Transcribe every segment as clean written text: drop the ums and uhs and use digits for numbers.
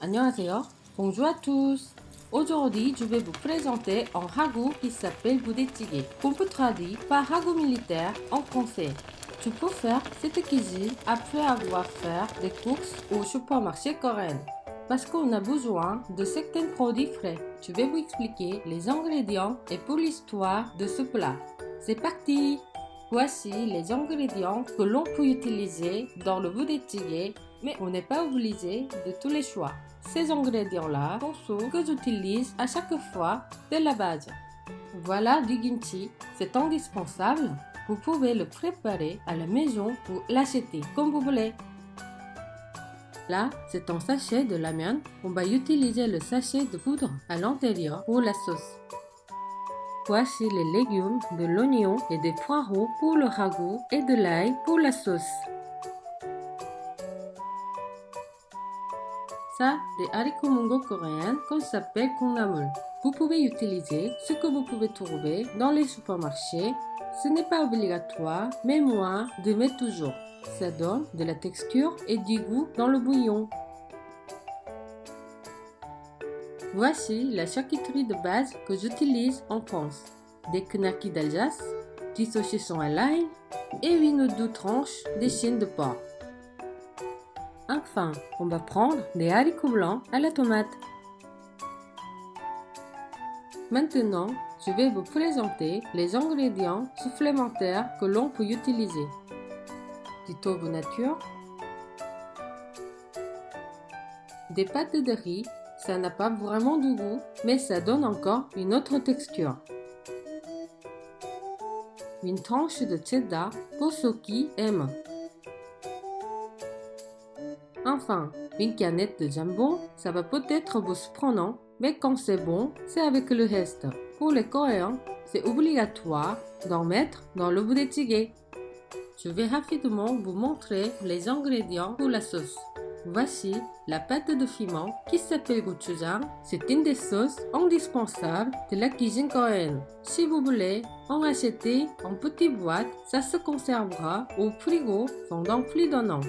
안녕하세요. Bonjour à tous. Aujourd'hui, je vais vous présenter un ragoût qui s'appelle budae-jjigae, qu'on peut traduire par ragoût militaire en français. Tu peux faire cette cuisine après avoir fait des courses au supermarché coréen. Parce qu'on a besoin de certains produits frais. Je vais vous expliquer les ingrédients et pour l'histoire de ce plat. C'est parti! Voici les ingrédients que l'on peut utiliser dans le budae-jjigae, mais on n'est pas obligé de tous les choix. Ces ingrédients-là sont ceux que j'utilise à chaque fois de la base. Voilà du kimchi, c'est indispensable. Vous pouvez le préparer à la maison ou l'acheter comme vous voulez. Là, c'est un sachet de ramen. On va utiliser le sachet de poudre à l'intérieur pour la sauce. Voici les légumes, de l'oignon et des poireaux pour le ragoût et de l'ail pour la sauce. Ça, des haricots mongo coréens qu'on s'appelle kongnamul. Vous pouvez utiliser ce que vous pouvez trouver dans les supermarchés. Ce n'est pas obligatoire, mais moi, de mettre toujours. Ça donne de la texture et du goût dans le bouillon. Voici la charcuterie de base que j'utilise en France. Des knackis d'Alsace, du saucisson à l'ail et une ou deux tranches d'échine de porc. Enfin, on va prendre des haricots blancs à la tomate. Maintenant, je vais vous présenter les ingrédients supplémentaires que l'on peut utiliser. Du tofu nature, des pâtes de riz, ça n'a pas vraiment de goût, mais ça donne encore une autre texture. Une tranche de cheddar pour ceux qui aiment. Enfin, une canette de jambon, ça va peut-être vous surprendre, mais quand c'est bon, c'est avec le reste. Pour les Coréens, c'est obligatoire d'en mettre dans le budae-jjigae. Je vais rapidement vous montrer les ingrédients pour la sauce. Voici la pâte de piment qui s'appelle gochujang. C'est une des sauces indispensables de la cuisine coréenne. Si vous voulez en acheter en petite boîte, ça se conservera au frigo pendant plus d'un an.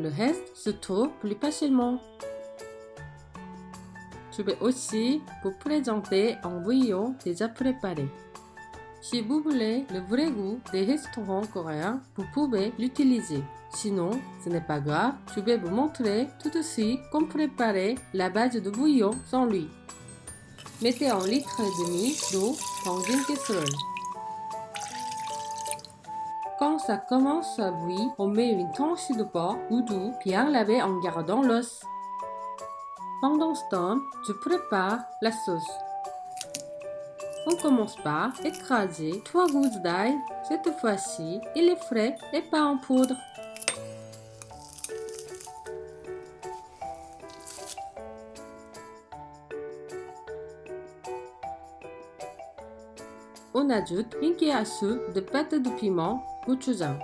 Le reste se trouve plus facilement. Je vais aussi vous présenter un bouillon déjà préparé. Si vous voulez le vrai goût des restaurants coréens, vous pouvez l'utiliser. Sinon, ce n'est pas grave, je vais vous montrer tout de suite comment préparer la base de bouillon sans lui. Mettez 1,5 litre d'eau dans une casserole. Quand ça commence à bouillir, on met une tranche de porc ou d'eau bien lavé en gardant l'os. Pendant ce temps, je prépare la sauce. On commence par écraser 3 gousses d'ail. Cette fois-ci, il est frais et pas en poudre. On ajoute une cuillère à soupe de pâte de piment gochujang.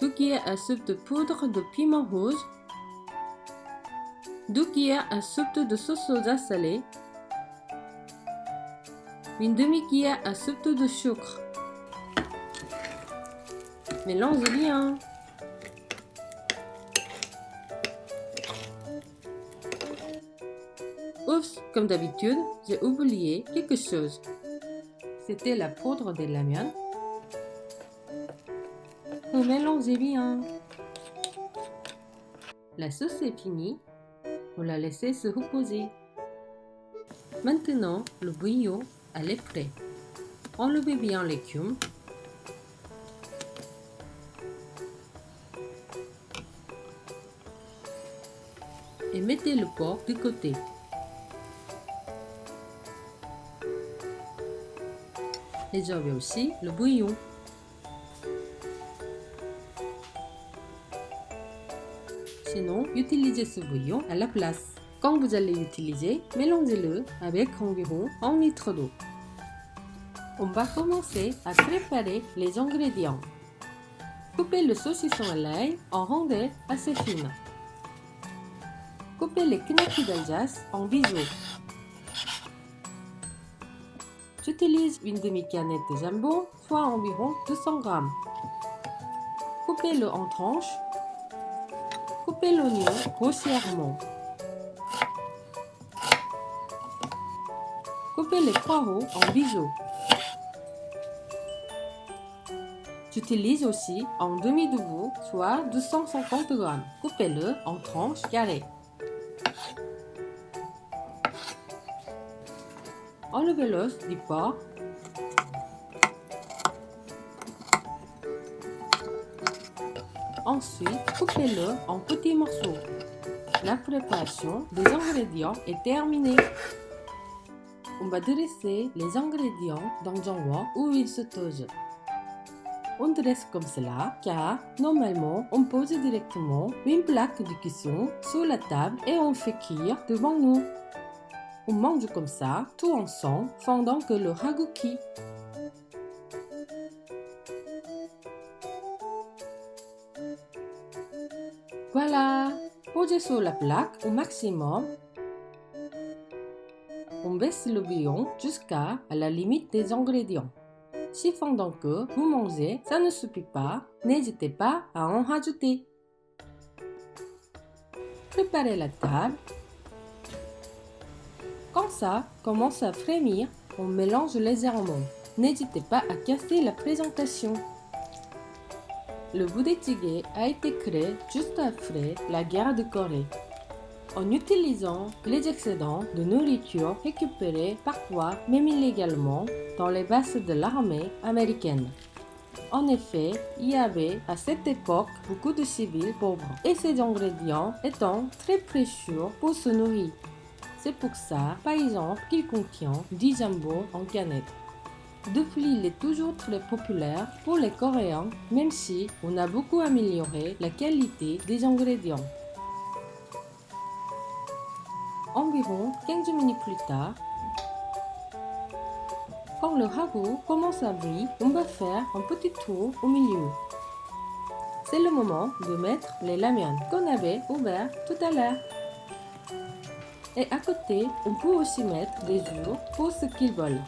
Deux cuillères à soupe de poudre de piment rouge. 2 cuillères à soupe de sauce soja salée. Une demi-cuillère à soupe de sucre. Mélangez bien. Oups, comme d'habitude, j'ai oublié quelque chose. C'était la poudre de l'amiante. Mélangez bien. La sauce est finie. On la laisse se reposer. Maintenant, le bouillon est prêt. Enlevez bien l'écume. Et mettez le porc de côté. Réservez aussi le bouillon. Sinon, utilisez ce bouillon à la place. Quand vous allez l'utiliser, mélangez-le avec environ 1 litre d'eau. On va commencer à préparer les ingrédients. Coupez le saucisson à l'ail en rondelles assez fines. Coupez les knackis d'Alsace en biseaux. J'utilise une demi-canette de jambon, soit environ 200 g. Coupez-le en tranches. Coupez l'oignon grossièrement. Coupez les poireaux en biseaux. J'utilise aussi un demi-debout, soit 250 g. Coupez-le en tranches carrées. Enlevez l'os du porc. Ensuite, coupez-le en petits morceaux. La préparation des ingrédients est terminée. On va dresser les ingrédients dans un wok ou une sauteuse. On dresse comme cela car normalement on pose directement une plaque de cuisson sur la table et on fait cuire devant nous. On mange comme ça, tout ensemble, pendant que le ragoût cuit. Voilà, posez sur la plaque au maximum. On baisse le bouillon jusqu'à la limite des ingrédients. Si pendant que vous mangez, ça ne suffit pas, n'hésitez pas à en rajouter. Préparez la table. Quand ça commence à frémir, on mélange légèrement. N'hésitez pas à casser la présentation. Le budae-jjigae a été créé juste après la guerre de Corée, en utilisant les excédents de nourriture récupérés parfois même illégalement dans les bases de l'armée américaine. En effet, il y avait à cette époque beaucoup de civils pauvres et ces ingrédients étant très précieux pour se nourrir. C'est pour ça, par exemple, qu'il contient du jambon en canette. Depuis, il est toujours très populaire pour les Coréens, même si on a beaucoup amélioré la qualité des ingrédients. Environ 15 minutes plus tard, quand le ragoût commence à briller, on va faire un petit tour au milieu. C'est le moment de mettre les lamiones qu'on avait ouvertes tout à l'heure. Et à côté, on peut aussi mettre des œufs pour ceux qui veulent.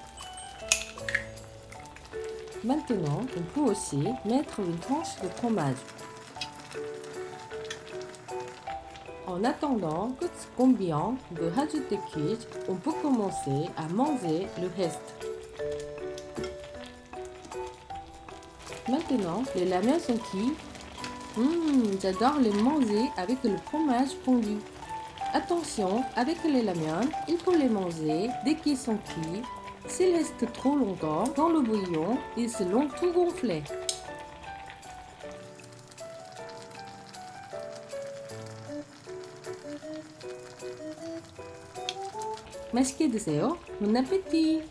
Maintenant, on peut aussi mettre une tranche de fromage. En attendant que ce combien de rajouter cuit, on peut commencer à manger le reste. Maintenant, les lamiones sont cuits. J'adore les manger avec le fromage fondu. Attention, avec les lamiones, il faut les manger dès qu'ils sont cuits. S'ils restent trop longtemps dans le bouillon, ils se l'ont tout gonflé. 맛있게 드세요. Bon appétit!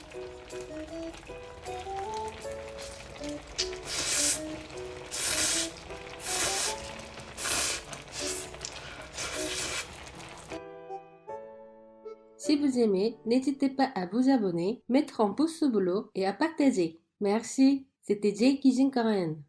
Si vous aimez, n'hésitez pas à vous abonner, mettre un pouce bleu et à partager. Merci, c'était Jay Kijin Karen.